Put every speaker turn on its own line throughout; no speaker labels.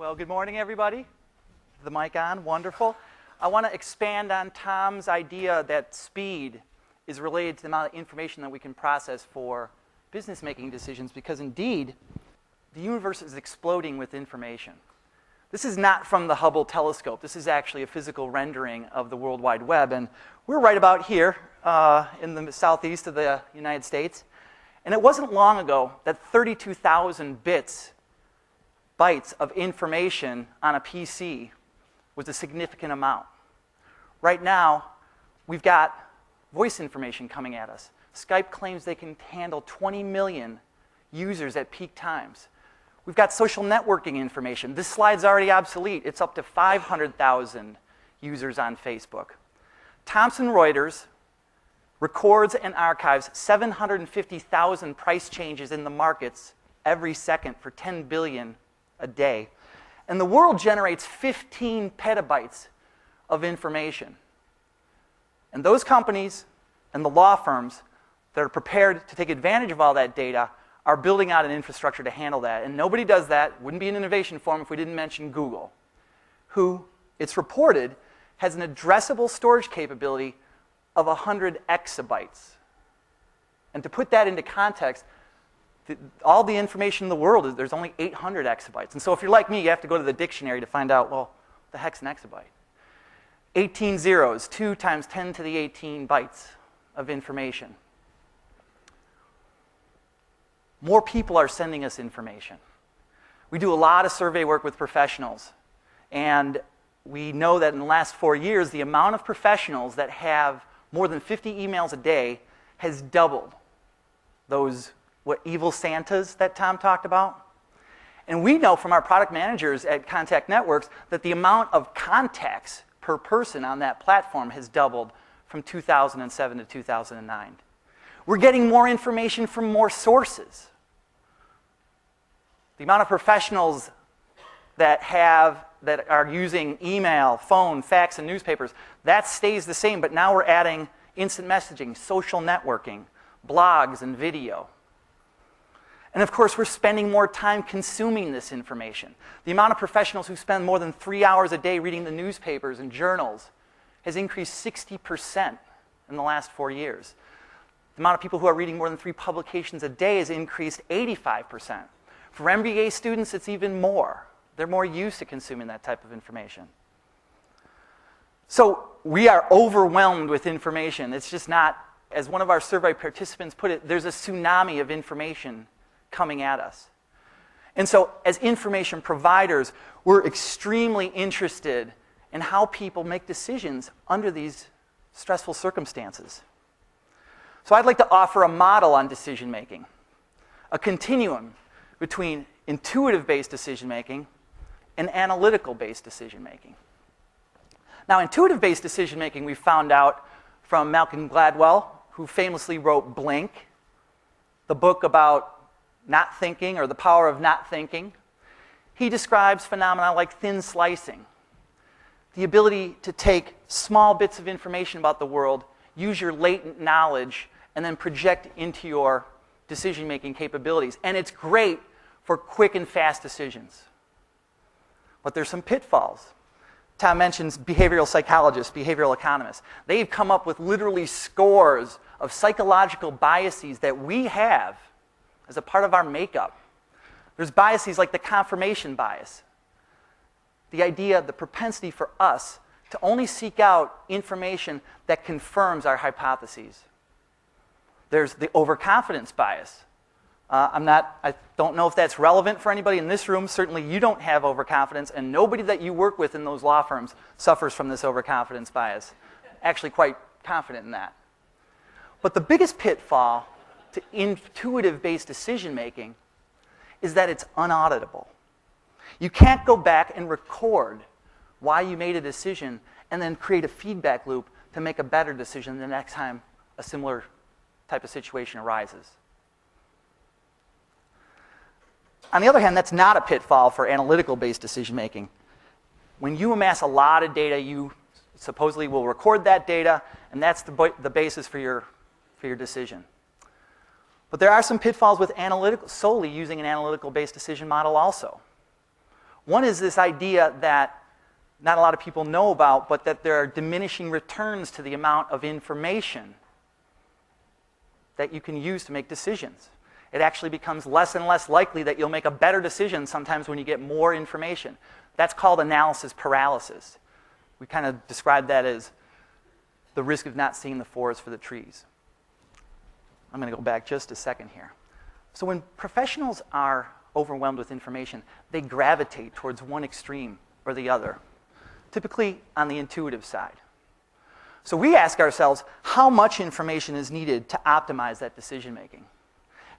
Well, good morning, everybody. The mic on, wonderful. I want to expand on Tom's idea that speed is related to the amount of information that we can process for business-making decisions, because indeed, the universe is exploding with information. This is not from the Hubble telescope. This is actually a physical rendering of the World Wide Web, and we're right about here in the southeast of the United States. And it wasn't long ago that 32,000 bytes of information on a PC was a significant amount. Right now, we've got voice information coming at us. Skype claims they can handle 20 million users at peak times. We've got social networking information. This slide's already obsolete. It's up to 500,000 users on Facebook. Thomson Reuters records and archives 750,000 price changes in the markets every second for 10 billion a day. And the world generates 15 petabytes of information. And those companies and the law firms that are prepared to take advantage of all that data are building out an infrastructure to handle that. And nobody does that. Wouldn't be an innovation forum if we didn't mention Google, who, it's reported, has an addressable storage capability of 100 exabytes. And to put that into context, all the information in the world, there's only 800 exabytes. And so if you're like me, you have to go to the dictionary to find out, well, the heck's an exabyte? 18 zeros, 2 times 10 to the 18 bytes of information. More people are sending us information. We do a lot of survey work with professionals. And we know that in the last 4 years, the amount of professionals that have more than 50 emails a day has doubled. Those evil Santas that Tom talked about. And we know from our product managers at Contact Networks that the amount of contacts per person on that platform has doubled from 2007 to 2009. We're getting more information from more sources. The amount of professionals that are using email, phone, fax, and newspapers, that stays the same, but now we're adding instant messaging, social networking, blogs, and video. And of course, we're spending more time consuming this information. The amount of professionals who spend more than 3 hours a day reading the newspapers and journals has increased 60% in the last 4 years. The amount of people who are reading more than 3 publications a day has increased 85%. For MBA students, it's even more. They're more used to consuming that type of information. So we are overwhelmed with information. It's just not, as one of our survey participants put it, there's a tsunami of information coming at us. And so as information providers, we're extremely interested in how people make decisions under these stressful circumstances. So I'd like to offer a model on decision making, a continuum between intuitive-based decision making and analytical-based decision making. Now, intuitive-based decision making we found out from Malcolm Gladwell, who famously wrote Blink, the book about not thinking, or the power of not thinking. He describes phenomena like thin slicing, the ability to take small bits of information about the world, use your latent knowledge, and then project into your decision-making capabilities. And it's great for quick and fast decisions. But there's some pitfalls. Tom mentions behavioral psychologists, behavioral economists. They've come up with literally scores of psychological biases that we have as a part of our makeup. There's biases like the confirmation bias. The idea, the propensity for us to only seek out information that confirms our hypotheses. There's the overconfidence bias. I don't know if that's relevant for anybody in this room. Certainly you don't have overconfidence, and nobody that you work with in those law firms suffers from this overconfidence bias. Actually quite confident in that. But the biggest pitfall to intuitive-based decision-making is that it's unauditable. You can't go back and record why you made a decision and then create a feedback loop to make a better decision the next time a similar type of situation arises. On the other hand, that's not a pitfall for analytical-based decision-making. When you amass a lot of data, you supposedly will record that data, and that's the basis for your decision. But there are some pitfalls with solely using an analytical-based decision model also. One is this idea that not a lot of people know about, but that there are diminishing returns to the amount of information that you can use to make decisions. It actually becomes less and less likely that you'll make a better decision sometimes when you get more information. That's called analysis paralysis. We kind of describe that as the risk of not seeing the forest for the trees. I'm going to go back just a second here. So when professionals are overwhelmed with information, they gravitate towards one extreme or the other, typically on the intuitive side. So we ask ourselves, how much information is needed to optimize that decision making?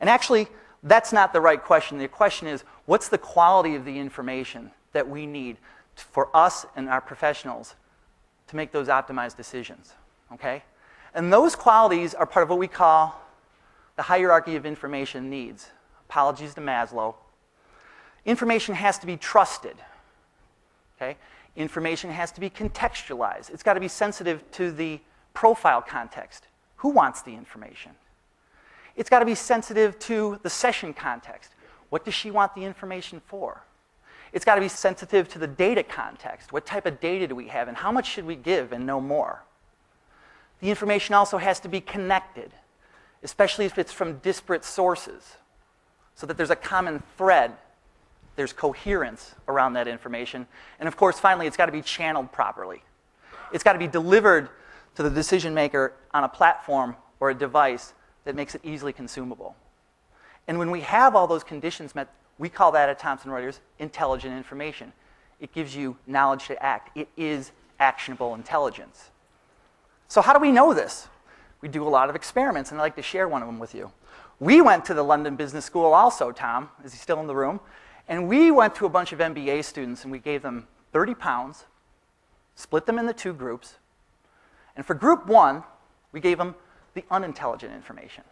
And actually, that's not the right question. The question is, what's the quality of the information that we need for us and our professionals to make those optimized decisions? Okay? And those qualities are part of what we call the hierarchy of information needs. Apologies to Maslow. Information has to be trusted. Okay? Information has to be contextualized. It's got to be sensitive to the profile context. Who wants the information? It's got to be sensitive to the session context. What does she want the information for? It's got to be sensitive to the data context. What type of data do we have, and how much should we give and know more? The information also has to be connected, especially if it's from disparate sources, so that there's a common thread. There's coherence around that information. And of course, finally, it's got to be channeled properly. It's got to be delivered to the decision maker on a platform or a device that makes it easily consumable. And when we have all those conditions met, we call that at Thomson Reuters intelligent information. It gives you knowledge to act. It is actionable intelligence. So how do we know this? We do a lot of experiments, and I'd like to share one of them with you. We went to the London Business School also, Tom. Is he still in the room? And we went to a bunch of MBA students, and we gave them 30 pounds, split them into 2 groups, and for group 1, we gave them the unintelligent information.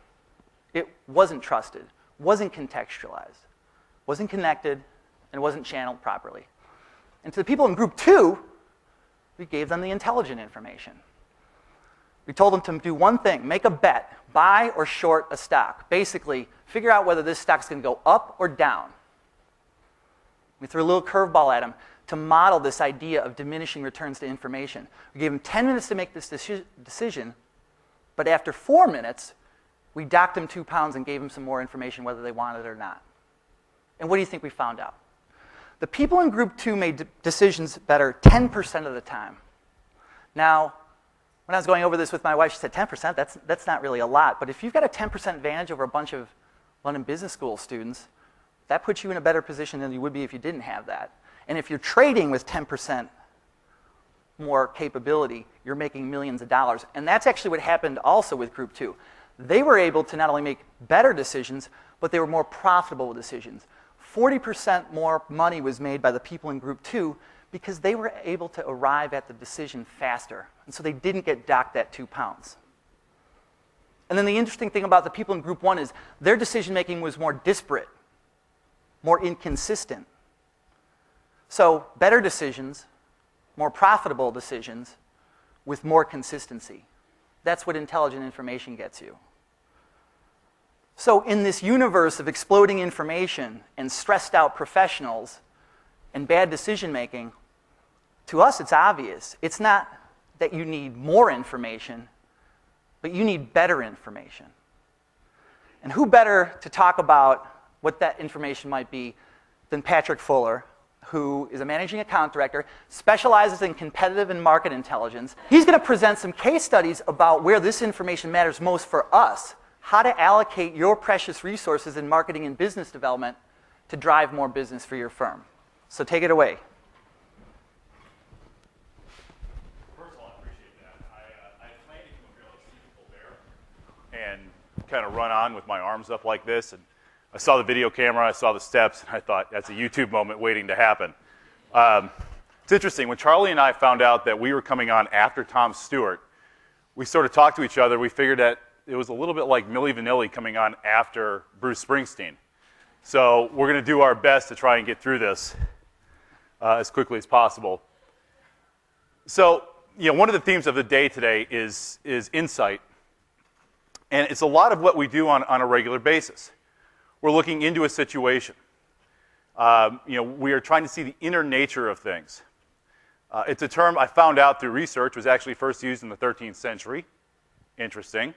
It wasn't trusted, wasn't contextualized, wasn't connected, and wasn't channeled properly. And to the people in group 2, we gave them the intelligent information. We told them to do one thing, make a bet, buy or short a stock. Basically, figure out whether this stock's going to go up or down. We threw a little curveball at them to model this idea of diminishing returns to information. We gave them 10 minutes to make this decision, but after 4 minutes, we docked them 2 pounds and gave them some more information whether they wanted it or not. And what do you think we found out? The people in group 2 made decisions better 10% of the time. Now, when I was going over this with my wife, she said 10%, that's not really a lot. But if you've got a 10% advantage over a bunch of London Business School students, that puts you in a better position than you would be if you didn't have that. And if you're trading with 10% more capability, you're making millions of dollars. And that's actually what happened also with group 2. They were able to not only make better decisions, but they were more profitable decisions. 40% more money was made by the people in group 2 because they were able to arrive at the decision faster. And so they didn't get docked that 2 pounds. And then the interesting thing about the people in group 1 is their decision making was more disparate, more inconsistent. So better decisions, more profitable decisions with more consistency. That's what intelligent information gets you. So in this universe of exploding information and stressed out professionals and bad decision making, to us it's obvious. It's not that you need more information, but you need better information. And who better to talk about what that information might be than Patrick Fuller, who is a managing account director, specializes in competitive and market intelligence. He's going to present some case studies about where this information matters most for us, how to allocate your precious resources in marketing and business development to drive more business for your firm. So take it away.
First of all, I appreciate that. I planned to come up here like Stephen Colbert and kind of run on with my arms up like this. And I saw the video camera, I saw the steps, and I thought, that's a YouTube moment waiting to happen. It's interesting. When Charlie and I found out that we were coming on after Tom Stewart, we sort of talked to each other. We figured that it was a little bit like Milli Vanilli coming on after Bruce Springsteen. So we're going to do our best to try and get through this as quickly as possible. So, one of the themes of the day today is insight. And it's a lot of what we do on a regular basis. We're looking into a situation. We are trying to see the inner nature of things. It's a term I found out through research was actually first used in the 13th century. Interesting.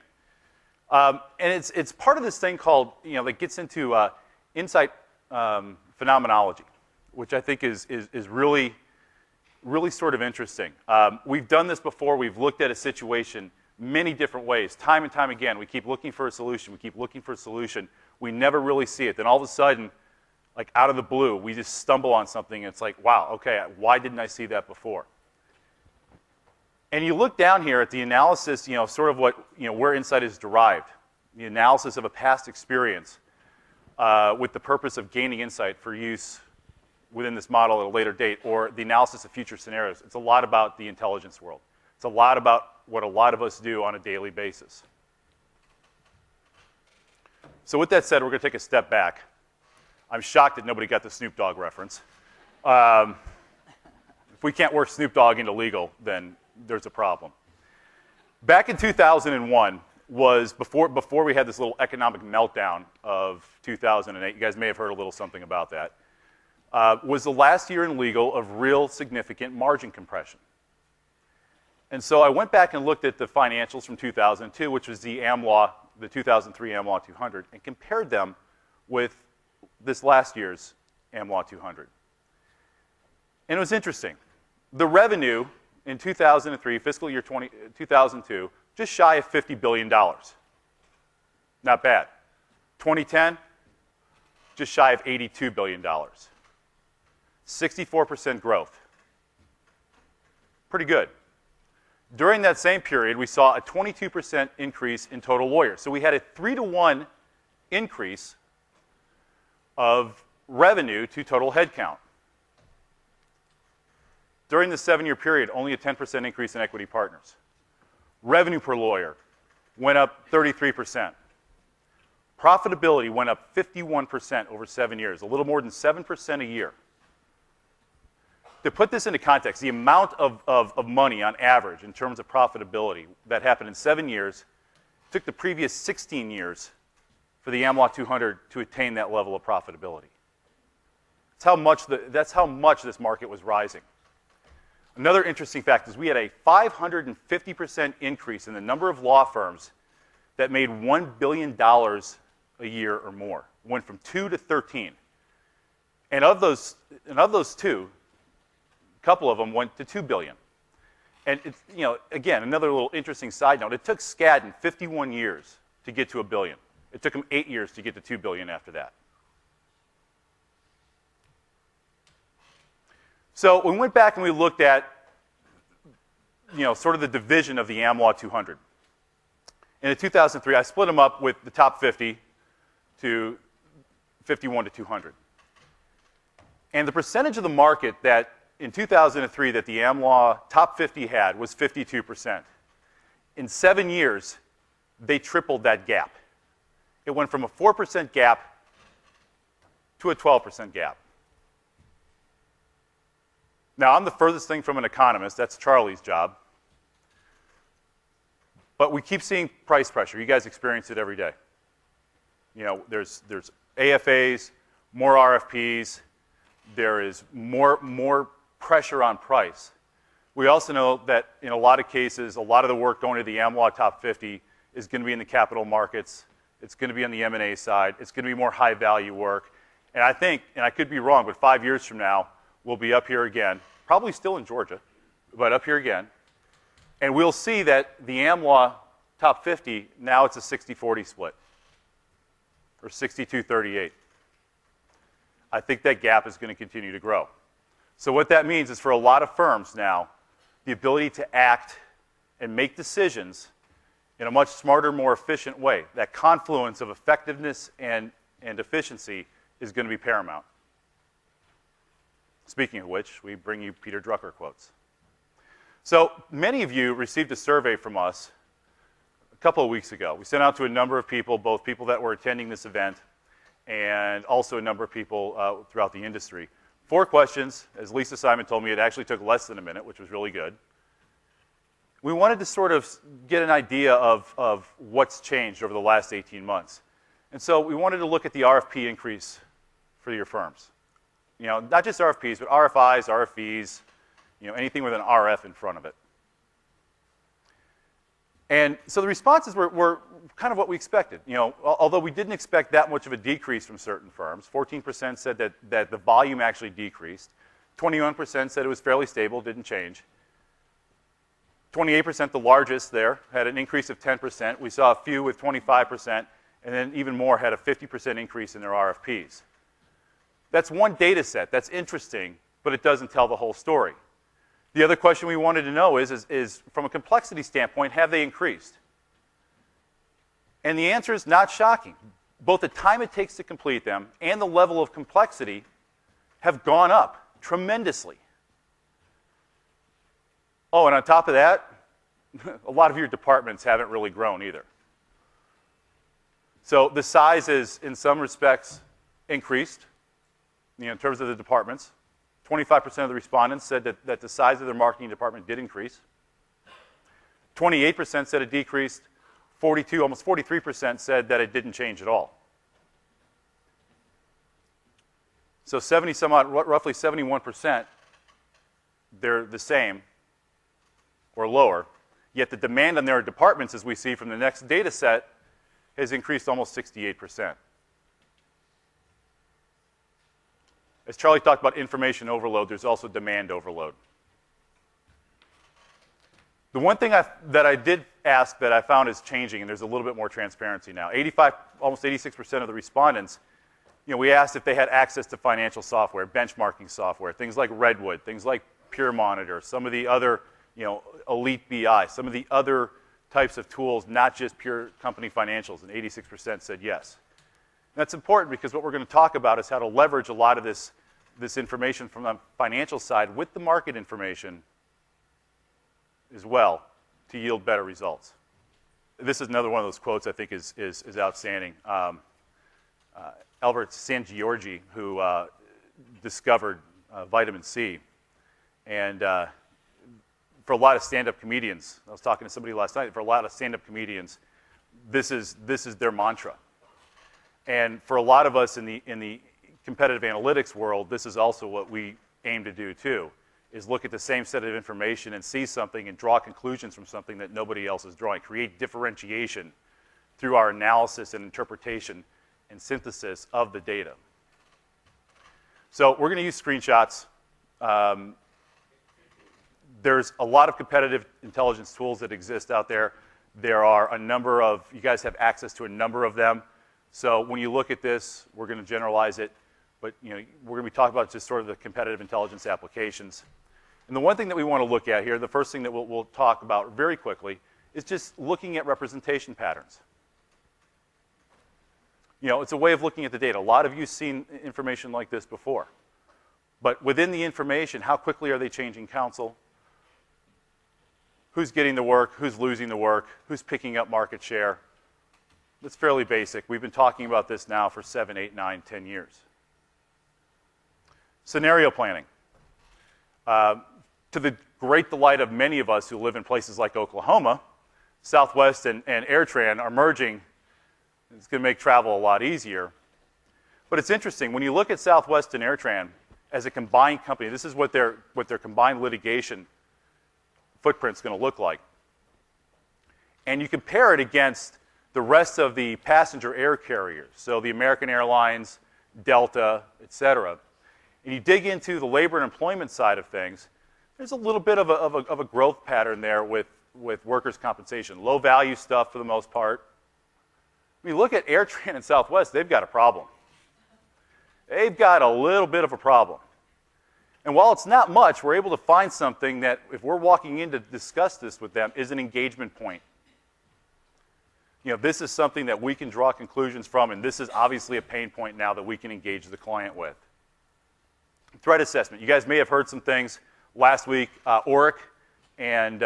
And it's part of this thing called, that gets into insight phenomenology, which I think is really, really sort of interesting. We've done this before. We've looked at a situation many different ways, time and time again. We keep looking for a solution. We keep looking for a solution. We never really see it. Then all of a sudden, like out of the blue, we just stumble on something, and it's like, wow, okay, why didn't I see that before? And you look down here at the analysis, sort of what, where insight is derived, the analysis of a past experience with the purpose of gaining insight for use within this model at a later date, or the analysis of future scenarios. It's a lot about the intelligence world. It's a lot about what a lot of us do on a daily basis. So with that said, we're going to take a step back. I'm shocked that nobody got the Snoop Dogg reference. If we can't work Snoop Dogg into legal, then there's a problem. Back in 2001 was before we had this little economic meltdown of 2008. You guys may have heard a little something about that. Was the last year in legal of real significant margin compression. And so I went back and looked at the financials from 2002, which was the 2003 AmLaw 200, and compared them with this last year's AmLaw 200. And it was interesting. The revenue in 2003, fiscal year 2002, just shy of $50 billion. Not bad. 2010, just shy of $82 billion. 64% growth. Pretty good. During that same period, we saw a 22% increase in total lawyers. So we had a 3-to-1 increase of revenue to total headcount. During the 7-year period, only a 10% increase in equity partners. Revenue per lawyer went up 33%. Profitability went up 51% over 7 years, a little more than 7% a year. To put this into context, the amount of money on average in terms of profitability that happened in 7 years took the previous 16 years for the AmLaw 200 to attain that level of profitability. That's how much this market was rising. Another interesting fact is we had a 550% increase in the number of law firms that made $1 billion a year or more. Went from 2 to 13. And of those two, a couple of them went to $2 billion. And it's, again, another little interesting side note. It took Skadden 51 years to get to $1 billion. It took him 8 years to get to $2 billion after that. So we went back and we looked at, sort of the division of the AmLaw 200. And in 2003, I split them up with the top 50 to 51 to 200. And the percentage of the market that in 2003 that the AmLaw top 50 had was 52%. In 7 years, they tripled that gap. It went from a 4% gap to a 12% gap. Now, I'm the furthest thing from an economist. That's Charlie's job. But we keep seeing price pressure. You guys experience it every day. There's AFAs, more RFPs. There is more pressure on price. We also know that in a lot of cases, a lot of the work going to the AmLaw top 50 is going to be in the capital markets. It's going to be on the M&A side. It's going to be more high-value work. And I think, and I could be wrong, but 5 years from now, we'll be up here again, probably still in Georgia, but up here again. And we'll see that the AmLaw top 50, now it's a 60-40 split, or 62-38. I think that gap is going to continue to grow. So what that means is for a lot of firms now, the ability to act and make decisions in a much smarter, more efficient way, that confluence of effectiveness and efficiency is going to be paramount. Speaking of which, we bring you Peter Drucker quotes. So many of you received a survey from us a couple of weeks ago. We sent out to a number of people, both people that were attending this event and also a number of people throughout the industry. 4 questions. As Lisa Simon told me, it actually took less than a minute, which was really good. We wanted to sort of get an idea of what's changed over the last 18 months. And so we wanted to look at the RFP increase for your firms. You know, not just RFPs, but RFIs, RFEs, you know, anything with an RF in front of it. And so the responses were kind of what we expected. You know, although we didn't expect that much of a decrease from certain firms, 14% said that the volume actually decreased. 21% said it was fairly stable, didn't change. 28%, the largest there, had an increase of 10%. We saw a few with 25%, and then even more had a 50% increase in their RFPs. That's one data set. That's interesting, but it doesn't tell the whole story. The other question we wanted to know is from a complexity standpoint, have they increased? And the answer is not shocking. Both the time it takes to complete them and the level of complexity have gone up tremendously. Oh, and on top of that, a lot of your departments haven't really grown either. So the size is, in some respects, increased, you know, in terms of the departments. 25% of the respondents said that the size of their marketing department did increase. 28% said it decreased. 42, almost 43% said that it didn't change at all. So 70 some odd, roughly 71%, they're the same or lower, yet the demand on their departments, as we see from the next data set, has increased almost 68%. As Charlie talked about information overload, there's also demand overload. The one thing that I did ask that I found is changing, and there's a little bit more transparency now. Almost 86% of the respondents, you know, we asked if they had access to financial software, benchmarking software, things like Redwood, things like Pure Monitor, some of the other, you know, Elite BI, some of the other types of tools, not just pure company financials, and 86% said yes. And that's important because what we're going to talk about is how to leverage a lot of this information from the financial side with the market information as well to yield better results. This is another one of those quotes I think is outstanding. Albert Sangiorgi, who discovered vitamin C, and for a lot of stand-up comedians, I was talking to somebody last night, for a lot of stand-up comedians, this is their mantra. And for a lot of us in the competitive analytics world, this is also what we aim to do too, is look at the same set of information and see something and draw conclusions from something that nobody else is drawing, create differentiation through our analysis and interpretation and synthesis of the data. So we're going to use screenshots. There's a lot of competitive intelligence tools that exist out there. There are a number of, you guys have access to a number of them. So when you look at this, we're going to generalize it, but you know, we're going to be talking about just sort of the competitive intelligence applications. And the one thing that we want to look at here, the first thing that we'll talk about very quickly, is just looking at representation patterns. You know, it's a way of looking at the data. A lot of you have seen information like this before. But within the information, how quickly are they changing counsel? Who's getting the work? Who's losing the work? Who's picking up market share? It's fairly basic. We've been talking about this now for 7, 8, 9, 10 years. Scenario planning. To the great delight of many of us who live in places like Oklahoma, Southwest and AirTran are merging. It's going to make travel a lot easier. But it's interesting. When you look at Southwest and AirTran as a combined company, this is what their combined litigation footprint is going to look like. And you compare it against the rest of the passenger air carriers, so the American Airlines, Delta, et cetera, and you dig into the labor and employment side of things, there's a little bit of a growth pattern there with workers' compensation. Low-value stuff for the most part. When you look at AirTran and Southwest, they've got a problem. They've got a little bit of a problem. And while it's not much, we're able to find something that, if we're walking in to discuss this with them, is an engagement point. You know, this is something that we can draw conclusions from, and this is obviously a pain point now that we can engage the client with. Threat assessment. You guys may have heard some things last week. Oric and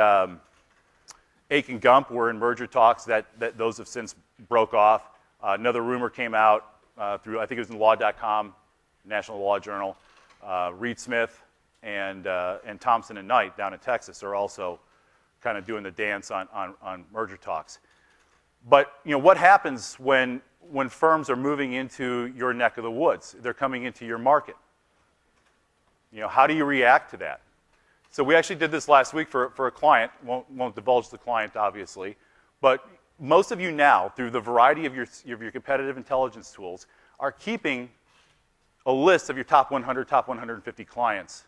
Aiken Gump were in merger talks that those have since broke off. Another rumor came out through, I think it was in law.com, National Law Journal. Reed Smith and Thompson and Knight down in Texas are also kind of doing the dance on merger talks. But you know, what happens when firms are moving into your neck of the woods? They're coming into your market. How do you react to that? So we actually did this last week for a client. Won't divulge the client, obviously. But most of you now, through the variety of your competitive intelligence tools, are keeping a list of your top 100, top 150 clients.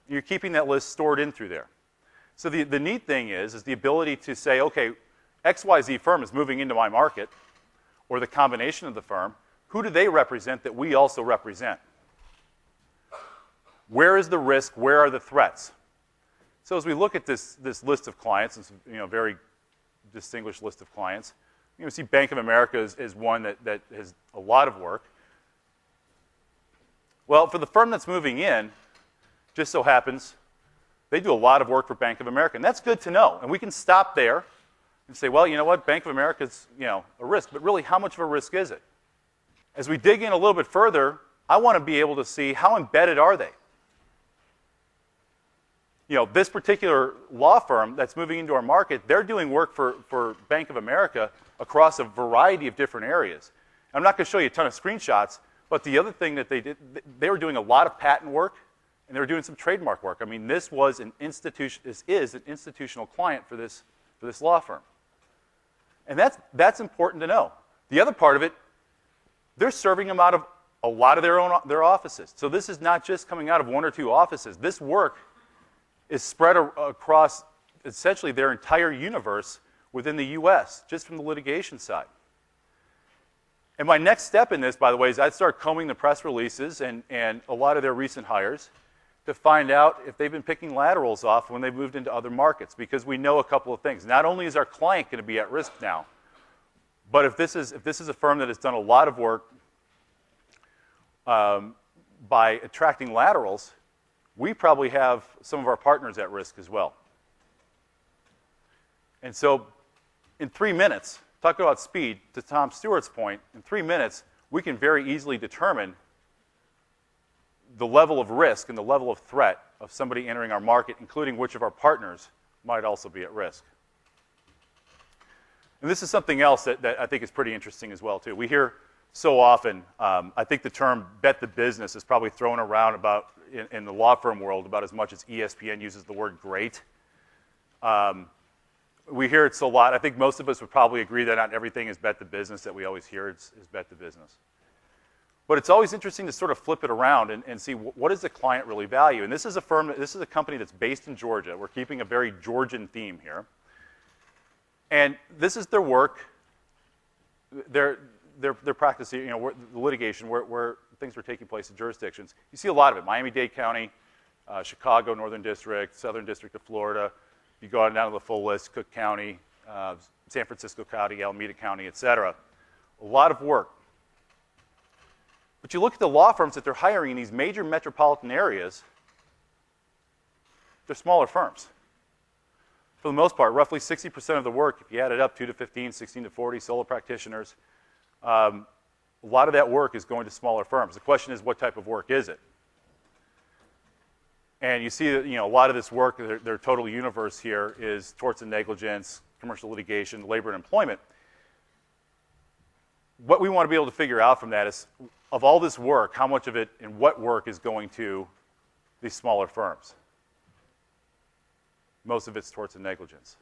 You're keeping that list stored in through there. So the neat thing is the ability to say, okay, XYZ firm is moving into my market, or the combination of the firm. Who do they represent that we also represent? Where is the risk? Where are the threats? So as we look at this list of clients, it's a very distinguished list of clients. We see Bank of America is one that has a lot of work. Well, for the firm that's moving in, just so happens, they do a lot of work for Bank of America, and that's good to know. And we can stop there and say, well, you know what, Bank of America is a risk, but really, how much of a risk is it? As we dig in a little bit further, I want to be able to see how embedded are they. This particular law firm that's moving into our market, they're doing work for Bank of America across a variety of different areas. I'm not going to show you a ton of screenshots, but the other thing that they did, they were doing a lot of patent work, and they were doing some trademark work. I mean, this is an institutional client for this law firm. And that's important to know. The other part of it, they're serving them out of a lot of their offices. So this is not just coming out of one or two offices. This work is spread across essentially their entire universe within the US, just from the litigation side. And my next step in this, by the way, is I'd start combing the press releases and a lot of their recent hires to find out if they've been picking laterals off when they moved into other markets, because we know a couple of things. Not only is our client going to be at risk now, but if this is a firm that has done a lot of work by attracting laterals, we probably have some of our partners at risk as well. And so in 3 minutes, talk about speed, to Tom Stewart's point, in 3 minutes, we can very easily determine the level of risk and the level of threat of somebody entering our market, including which of our partners might also be at risk. And this is something else that I think is pretty interesting as well, too. We hear so often, I think the term bet the business is probably thrown around about in the law firm world about as much as ESPN uses the word great. We hear it so a lot. I think most of us would probably agree that not everything is bet the business that we always hear is bet the business. But it's always interesting to sort of flip it around and see what does the client really value. And this is a company that's based in Georgia. We're keeping a very Georgian theme here. And this is their work, their practice, the litigation where things were taking place in jurisdictions. You see a lot of it. Miami-Dade County, Chicago, Northern District, Southern District of Florida. You go on down to the full list, Cook County, San Francisco County, Alameda County, et cetera. A lot of work. But you look at the law firms that they're hiring in these major metropolitan areas, they're smaller firms. For the most part, roughly 60% of the work, if you add it up, 2 to 15, 16 to 40 solo practitioners, a lot of that work is going to smaller firms. The question is, what type of work is it? And you see that a lot of this work, their total universe here is torts and negligence, commercial litigation, labor and employment. What we want to be able to figure out from that is, of all this work, how much of it and what work is going to these smaller firms? Most of it's torts and negligence.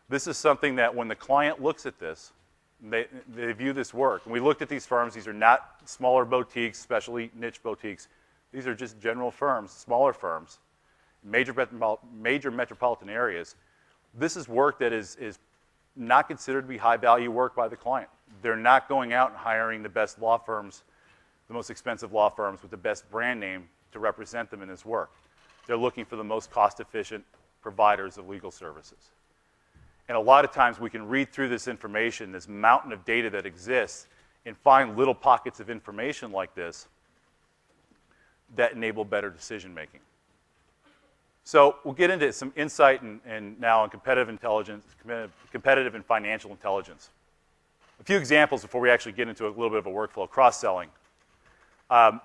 This is something that when the client looks at this, they view this work. And we looked at these firms. These are not smaller boutiques, especially niche boutiques. These are just general firms, smaller firms, major metropolitan areas. This is work that is not considered to be high-value work by the client. They're not going out and hiring the best law firms, the most expensive law firms with the best brand name to represent them in this work. They're looking for the most cost-efficient providers of legal services. And a lot of times we can read through this information, this mountain of data that exists, and find little pockets of information like this that enable better decision making. So we'll get into some insight and now on competitive intelligence, competitive and financial intelligence. A few examples before we actually get into a little bit of a workflow. Cross-selling. I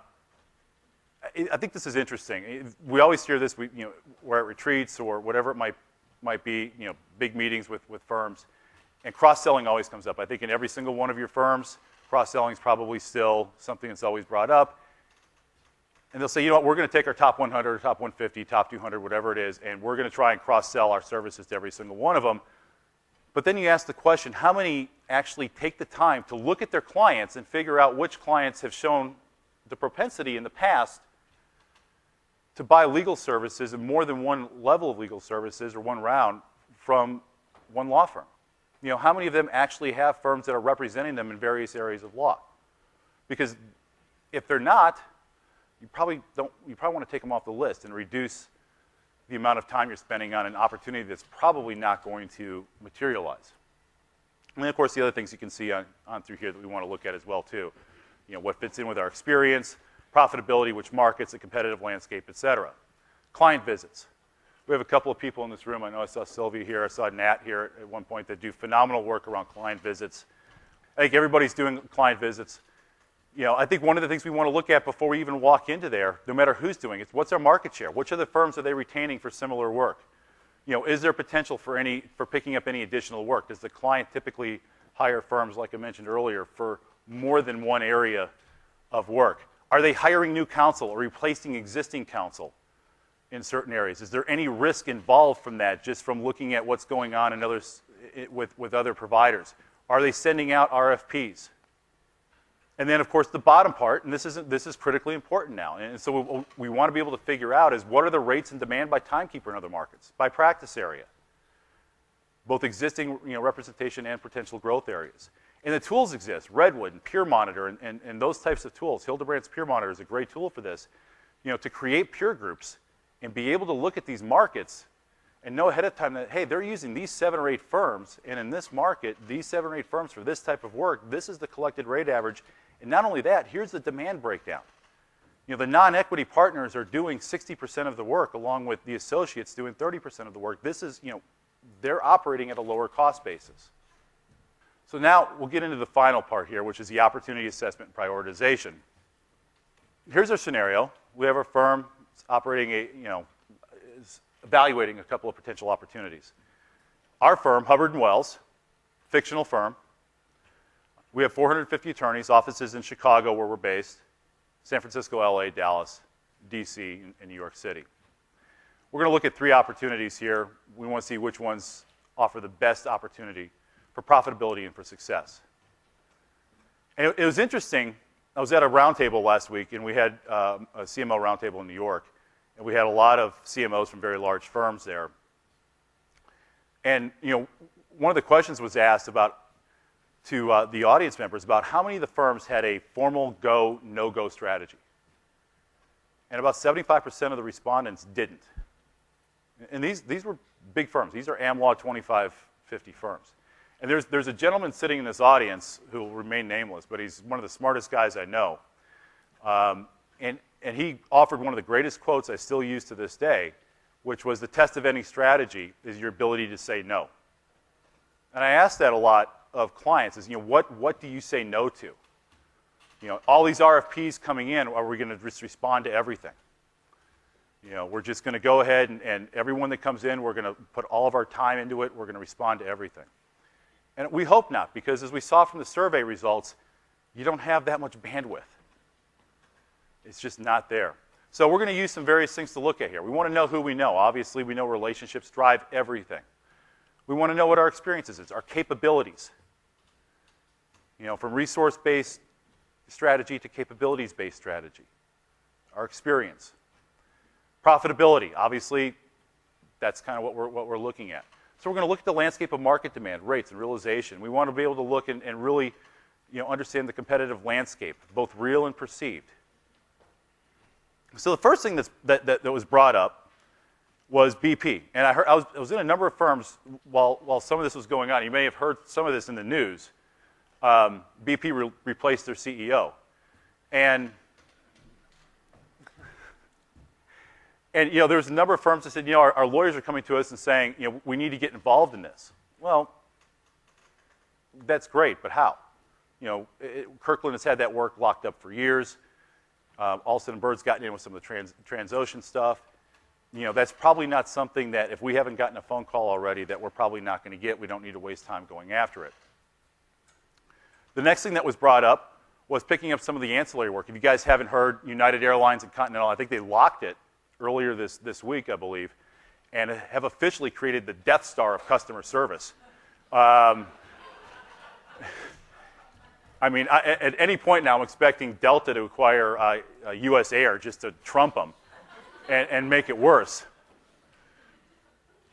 think this is interesting. We always hear this. We're at retreats or whatever it might be. Big meetings with firms, and cross-selling always comes up. I think in every single one of your firms, cross-selling is probably still something that's always brought up. And they'll say, you know what, we're going to take our top 100, top 150, top 200, whatever it is, and we're going to try and cross-sell our services to every single one of them. But then you ask the question, how many actually take the time to look at their clients and figure out which clients have shown the propensity in the past to buy legal services and more than one level of legal services or one round from one law firm? You know, how many of them actually have firms that are representing them in various areas of law? Because if they're not, you probably want to take them off the list and reduce the amount of time you're spending on an opportunity that's probably not going to materialize. And then, of course, the other things you can see on through here that we want to look at as well, too. You know, what fits in with our experience, profitability, which markets, the competitive landscape, et cetera. Client visits. We have a couple of people in this room. I know I saw Sylvia here. I saw Nat here at one point that do phenomenal work around client visits. I think everybody's doing client visits. You know, I think one of the things we want to look at before we even walk into there, no matter who's doing it, is what's our market share? Which other firms are they retaining for similar work? You know, is there potential for picking up any additional work? Does the client typically hire firms, like I mentioned earlier, for more than one area of work? Are they hiring new counsel or replacing existing counsel in certain areas? Is there any risk involved from that, just from looking at what's going on in others, with other providers? Are they sending out RFPs? And then, of course, the bottom part, and this is critically important now. And so what we want to be able to figure out is what are the rates and demand by timekeeper in other markets, by practice area, both existing representation and potential growth areas. And the tools exist, Redwood and Peer Monitor and those types of tools. Hildebrandt's Peer Monitor is a great tool for this, to create peer groups and be able to look at these markets and know ahead of time that, hey, they're using these 7 or 8 firms, and in this market, these 7 or 8 firms for this type of work, this is the collected rate average. And not only that, here's the demand breakdown. The non-equity partners are doing 60% of the work, along with the associates doing 30% of the work. This is, they're operating at a lower cost basis. So now we'll get into the final part here, which is the opportunity assessment and prioritization. Here's our scenario. We have a firm operating is evaluating a couple of potential opportunities. Our firm, Hubbard & Wells, fictional firm. We have 450 attorneys, offices in Chicago where we're based, San Francisco, LA, Dallas, DC, and New York City. We're going to look at 3 opportunities here. We want to see which ones offer the best opportunity for profitability and for success. And it was interesting. I was at a roundtable last week, and we had a CMO roundtable in New York, and we had a lot of CMOs from very large firms there. And one of the questions was asked to the audience members about how many of the firms had a formal go, no-go strategy. And about 75% of the respondents didn't. And these were big firms. These are AmLaw 2550 firms. And there's a gentleman sitting in this audience who will remain nameless, but he's one of the smartest guys I know. And he offered one of the greatest quotes I still use to this day, which was, the test of any strategy is your ability to say no. And I ask that a lot of clients is, what do you say no to? All these RFPs coming in, are we going to just respond to everything? We're just going to go ahead and everyone that comes in, we're going to put all of our time into it. We're going to respond to everything. And we hope not, because as we saw from the survey results, you don't have that much bandwidth. It's just not there. So we're going to use some various things to look at here. We want to know who we know. Obviously, we know relationships drive everything. We want to know what our experiences is, our capabilities. From resource-based strategy to capabilities-based strategy. Our experience. Profitability, obviously, that's kind of what we're looking at. So we're going to look at the landscape of market demand, rates, and realization. We want to be able to look and really understand the competitive landscape, both real and perceived. So the first thing that was brought up was BP. And I was in a number of firms while some of this was going on. You may have heard some of this in the news. BP replaced their CEO. And there was a number of firms that said, our lawyers are coming to us and saying, we need to get involved in this. Well, that's great, but how? Kirkland has had that work locked up for years. Alston & Bird's gotten in with some of the Transocean stuff. That's probably not something that, if we haven't gotten a phone call already, that we're probably not going to get. We don't need to waste time going after it. The next thing that was brought up was picking up some of the ancillary work. If you guys haven't heard, United Airlines and Continental, I think they locked it earlier this week, I believe, and have officially created the Death Star of customer service. I mean, at any point now, I'm expecting Delta to acquire US Air just to trump them and make it worse.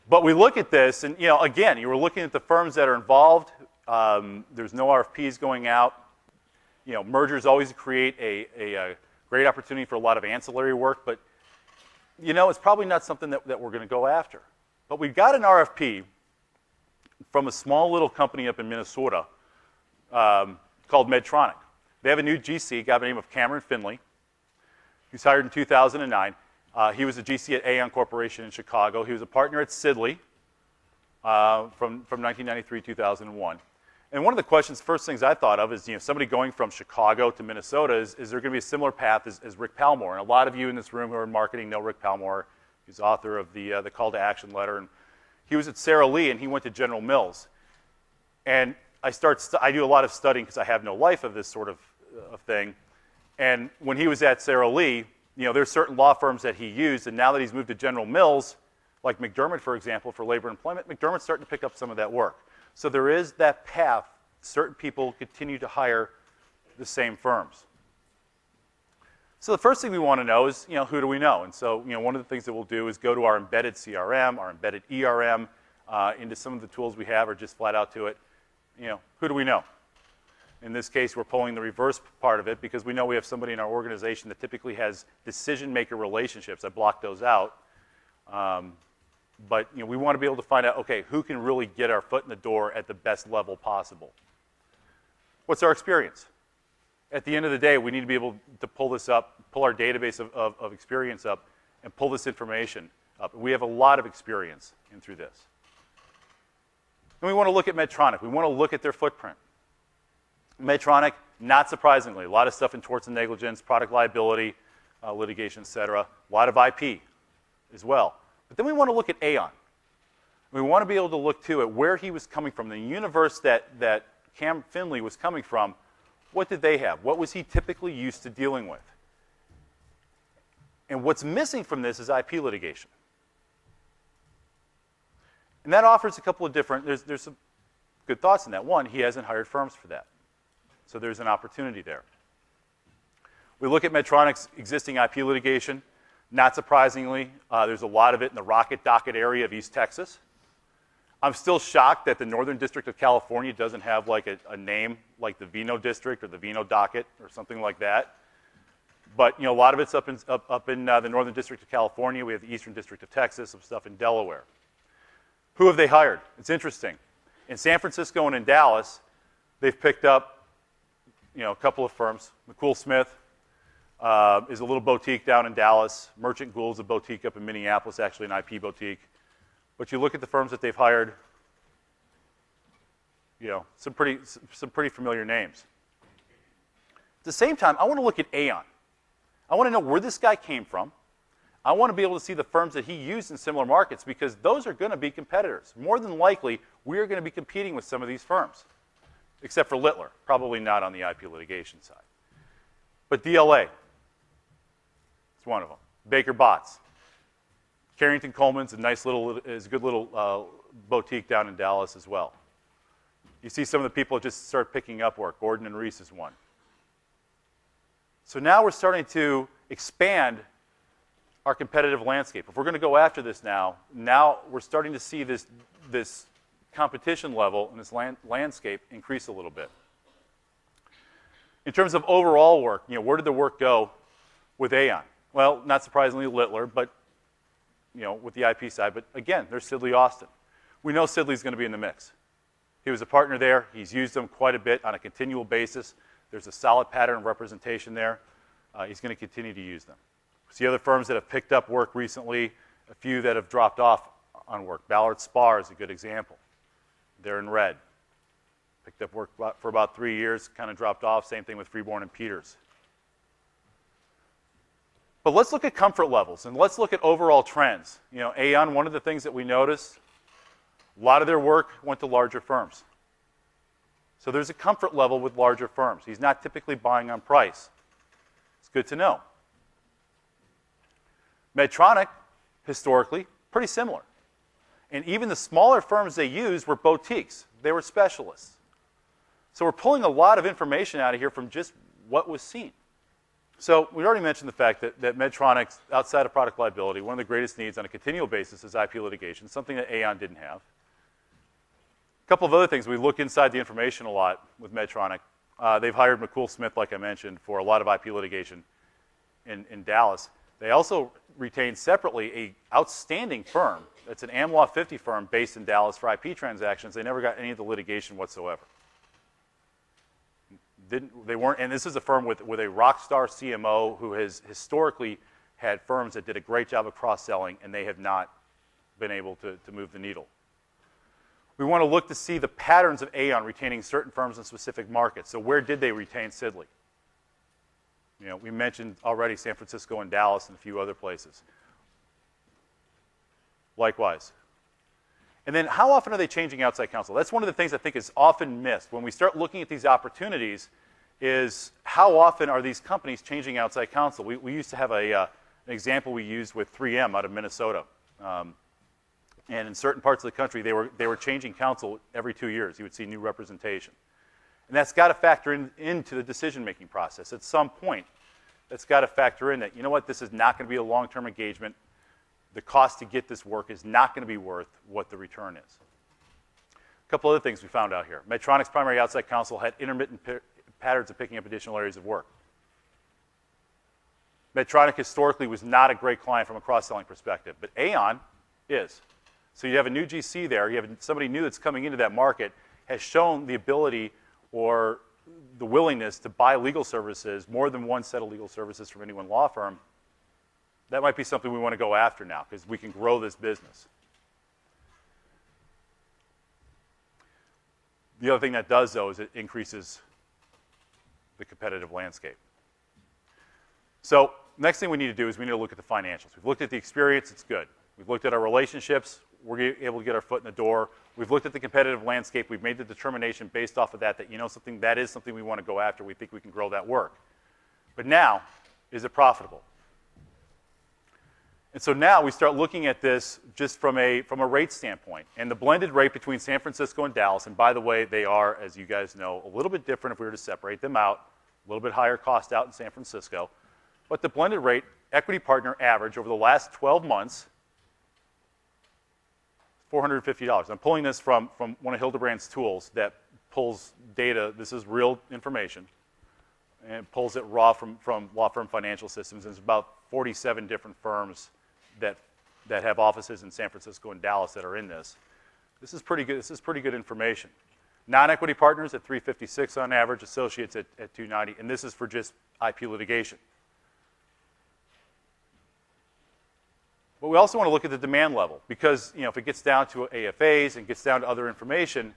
But we look at this, and again, you were looking at the firms that are involved. There's no RFPs going out. Mergers always create a great opportunity for a lot of ancillary work, but it's probably not something that we're going to go after. But we got an RFP from a small little company up in Minnesota called Medtronic. They have a new GC, a guy by the name of Cameron Finley. He was hired in 2009. He was a GC at Aon Corporation in Chicago. He was a partner at Sidley from 1993 2001. And one of the first things I thought of is, somebody going from Chicago to Minnesota, is there going to be a similar path as Rick Palmore? And a lot of you in this room who are in marketing know Rick Palmore. He's author of the Call to Action letter. And he was at Sara Lee, and he went to General Mills. And I do a lot of studying because I have no life of this sort of thing. And when he was at Sara Lee, there's certain law firms that he used, and now that he's moved to General Mills, like McDermott, for example, for labor and employment, McDermott's starting to pick up some of that work. So there is that path. Certain people continue to hire the same firms. So the first thing we want to know is, who do we know? And so, one of the things that we'll do is go to our embedded CRM, our embedded ERM, into some of the tools we have, or just flat out to it. Who do we know? In this case, we're pulling the reverse part of it because we know we have somebody in our organization that typically has decision-maker relationships. I blocked those out. But we want to be able to find out, okay, who can really get our foot in the door at the best level possible? What's our experience? At the end of the day, we need to be able to pull this up, pull our database of experience up, and pull this information up. We have a lot of experience through this. And we want to look at Medtronic. We want to look at their footprint. Medtronic, not surprisingly, a lot of stuff in torts and negligence, product liability, litigation, et cetera. A lot of IP as well. But then we want to look at Aon. We want to be able to look, too, at where he was coming from, the universe that Cam Finley was coming from. What did they have? What was he typically used to dealing with? And what's missing from this is IP litigation. And that offers a couple of different, there's some good thoughts in that. One, he hasn't hired firms for that. So there's an opportunity there. We look at Medtronic's existing IP litigation. Not surprisingly, there's a lot of it in the Rocket Docket area of East Texas. I'm still shocked that the Northern District of California doesn't have like a name like the Vino District or the Vino Docket or something like that. But a lot of it's up in the Northern District of California. We have the Eastern District of Texas, some stuff in Delaware. Who have they hired? It's interesting. In San Francisco and in Dallas, they've picked up a couple of firms. McCool Smith is a little boutique down in Dallas. Merchant Gould is a boutique up in Minneapolis, actually an IP boutique. But you look at the firms that they've hired, some pretty familiar names. At the same time, I want to look at Aon. I want to know where this guy came from. I want to be able to see the firms that he used in similar markets because those are going to be competitors. More than likely, we are going to be competing with some of these firms, except for Littler, probably not on the IP litigation side. But DLA is one of them. Baker Botts. Carrington Coleman's a good little boutique down in Dallas as well. You see some of the people just start picking up work. Gordon and Reese is one. So now we're starting to expand our competitive landscape. If we're going to go after this now we're starting to see this competition level and this landscape increase a little bit. In terms of overall work, where did the work go with Aon? Well, not surprisingly, Littler, but with the IP side. But again, there's Sidley Austin. We know Sidley's going to be in the mix. He was a partner there. He's used them quite a bit on a continual basis. There's a solid pattern of representation there. He's going to continue to use them. See other firms that have picked up work recently, a few that have dropped off on work. Ballard Spahr is a good example. They're in red. Picked up work for about 3 years, kind of dropped off. Same thing with Freeborn and Peters. But let's look at comfort levels, and let's look at overall trends. Aon, one of the things that we noticed, a lot of their work went to larger firms. So there's a comfort level with larger firms. He's not typically buying on price. It's good to know. Medtronic, historically, pretty similar. And even the smaller firms they used were boutiques. They were specialists. So we're pulling a lot of information out of here from just what was seen. So we already mentioned the fact that Medtronic's, outside of product liability, one of the greatest needs on a continual basis is IP litigation, something that Aon didn't have. A couple of other things. We look inside the information a lot with Medtronic. They've hired McCool Smith, like I mentioned, for a lot of IP litigation in Dallas. They also retained separately an outstanding firm. It's an Am Law 50 firm based in Dallas for IP transactions. They never got any of the litigation whatsoever. They weren't, and this is a firm with a rock star CMO who has historically had firms that did a great job of cross-selling, and they have not been able to move the needle. We want to look to see the patterns of Aon retaining certain firms in specific markets. So where did they retain Sidley? You know, we mentioned already San Francisco and Dallas and a few other places. Likewise. And then how often are they changing outside counsel? That's one of the things I think is often missed. When we start looking at these opportunities is how often are these companies changing outside counsel? We used to have an example we used with 3M out of Minnesota. And in certain parts of the country, they were changing counsel every 2 years. You would see new representation. And that's got to factor into the decision-making process. At some point, that's got to factor in that, you know what, this is not going to be a long-term engagement. The cost to get this work is not going to be worth what the return is. A couple other things we found out here. Medtronic's primary outside counsel had intermittent patterns of picking up additional areas of work. Medtronic historically was not a great client from a cross-selling perspective, but Aon is. So you have a new GC there, you have somebody new that's coming into that market, has shown the ability or the willingness to buy legal services, more than one set of legal services from any one law firm. That might be something we want to go after now because we can grow this business. The other thing that does, though, is it increases the competitive landscape. So next thing we need to do is we need to look at the financials. We've looked at the experience, it's good. We've looked at our relationships, we're able to get our foot in the door. We've looked at the competitive landscape, we've made the determination based off of that you know something, that is something we want to go after, we think we can grow that work. But now, is it profitable? And so now we start looking at this just from a rate standpoint. And the blended rate between San Francisco and Dallas, and by the way, they are, as you guys know, a little bit different if we were to separate them out, a little bit higher cost out in San Francisco. But the blended rate, equity partner average over the last 12 months, $450. I'm pulling this from one of Hildebrandt's tools that pulls data. This is real information. And pulls it raw from law firm financial systems. There's about 47 different firms that have offices in San Francisco and Dallas that are in this. This is pretty good. This is pretty good information. Non-equity partners at 356 on average, associates at 290, and this is for just IP litigation. But we also want to look at the demand level because, you know, if it gets down to AFAs and gets down to other information,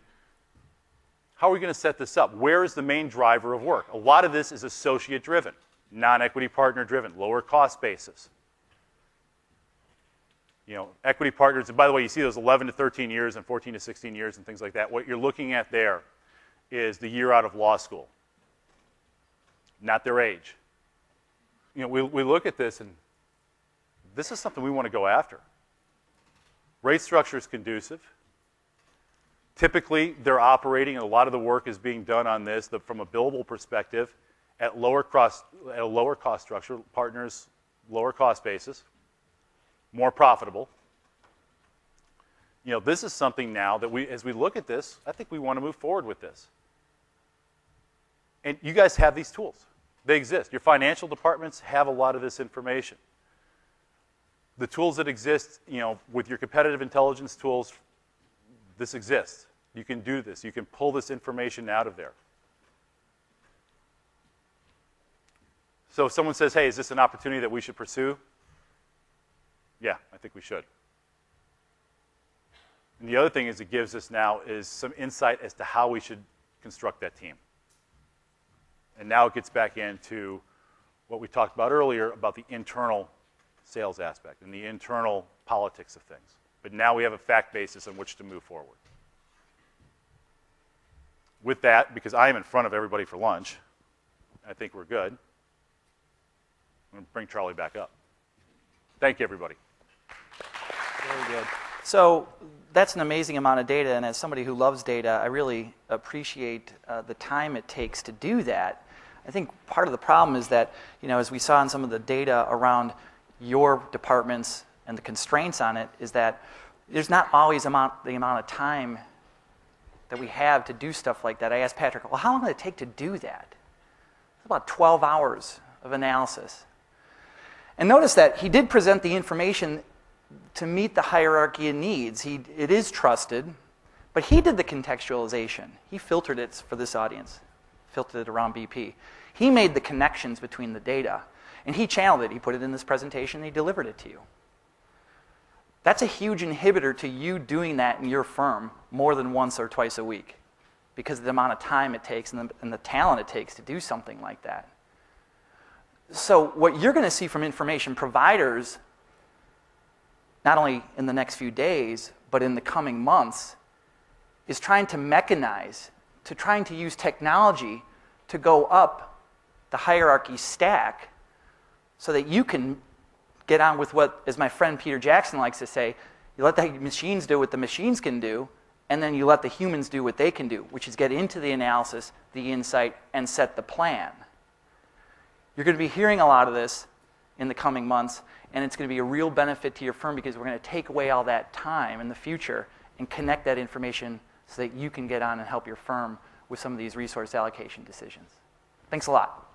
how are we going to set this up? Where is the main driver of work? A lot of this is associate driven, non-equity partner driven, lower cost basis. You know, equity partners, and by the way, you see those 11 to 13 years and 14 to 16 years and things like that. What you're looking at there is the year out of law school, not their age. You know, we look at this, and this is something we want to go after. Rate structure is conducive. Typically, they're operating, and a lot of the work is being done on this from a billable perspective at a lower cost structure, partners, lower cost basis. More profitable. You know, this is something now that as we look at this, I think we want to move forward with this. And you guys have these tools. They exist. Your financial departments have a lot of this information. The tools that exist, you know, with your competitive intelligence tools, this exists. You can do this. You can pull this information out of there. So if someone says, hey, is this an opportunity that we should pursue? Yeah, I think we should. And the other thing is it gives us now is some insight as to how we should construct that team. And now it gets back into what we talked about earlier about the internal sales aspect and the internal politics of things. But now we have a fact basis on which to move forward. with that, because I am in front of everybody for lunch, I think we're good. I'm going to bring Charlie back up. Thank you, everybody.
Very good. So that's an amazing amount of data, and as somebody who loves data, I really appreciate the time it takes to do that. I think part of the problem is that, as we saw in some of the data around your departments and the constraints on it, is that there's not always the amount of time that we have to do stuff like that. I asked Patrick, well, how long did it take to do that? It's about 12 hours of analysis. And notice that he did present the information to meet the hierarchy of needs. It is trusted, but he did the contextualization. He filtered it for this audience, filtered it around BP. He made the connections between the data, and he channeled it. He put it in this presentation, and he delivered it to you. That's a huge inhibitor to you doing that in your firm more than once or twice a week because of the amount of time it takes and the talent it takes to do something like that. So what you're going to see from information providers, not only in the next few days, but in the coming months, is trying to mechanize, trying to use technology to go up the hierarchy stack so that you can get on with what, as my friend Peter Jackson likes to say, you let the machines do what the machines can do, and then you let the humans do what they can do, which is get into the analysis, the insight, and set the plan. You're going to be hearing a lot of this in the coming months, and it's going to be a real benefit to your firm because we're going to take away all that time in the future and connect that information so that you can get on and help your firm with some of these resource allocation decisions. Thanks a lot.